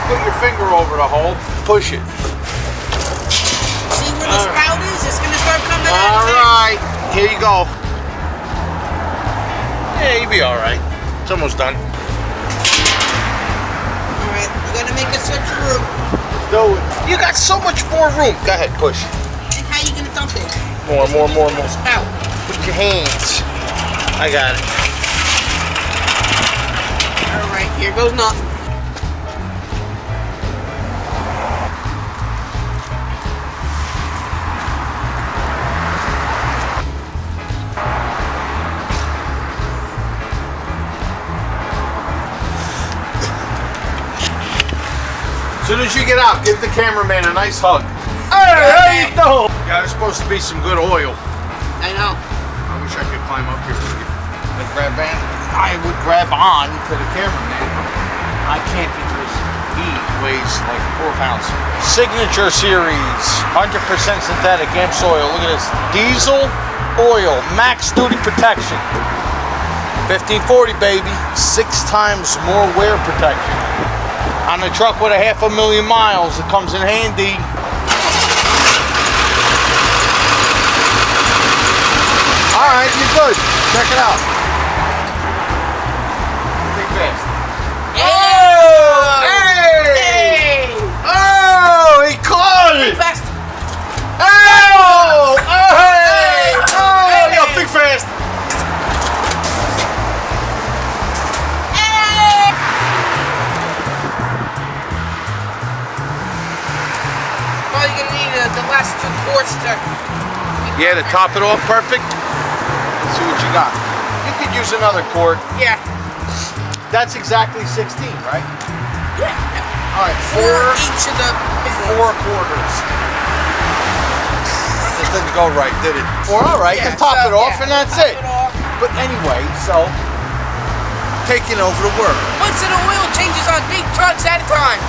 put your finger over the hole, push it. See where the spout is? It's gonna start coming out. Alright, here you go. Yeah, you'll be alright. It's almost done. Alright, you gotta make a switcheroo. Do it. You got so much more room. Go ahead, push. And how you gonna dump it? More. Spout. With your hands. I got it. Alright, here goes nothing. As soon as you get out, give the cameraman a nice hug. Hey, how you doing? Yeah, there's supposed to be some good oil. I know. I wish I could climb up here with you. The grab band? I would grab on to the cameraman. I can't because he weighs like 4 pounds. Signature Series, 100% synthetic AMPS oil. Look at this. Diesel oil, max duty protection. 1540, baby. 6 times more wear protection. On a truck with 500,000 miles, it comes in handy. All right, you're good. Check it out. Think fast. Oh! Hey! Hey! Oh, he caught it! Think fast. Oh! Oh, hey! Oh, yo, think fast. All you're gonna need the last 2 quarts to... Yeah, to top it off perfect. Let's see what you got. You could use another quart. Yeah. That's exactly 16, right? Yeah. All right, 4 each of the big 4 ones. quarters. It didn't go right, did it? 4, all right, Yeah, just top so, it off yeah, and that's top it. it off. But anyway, so taking over the work. Once the oil changes on big trucks at a time.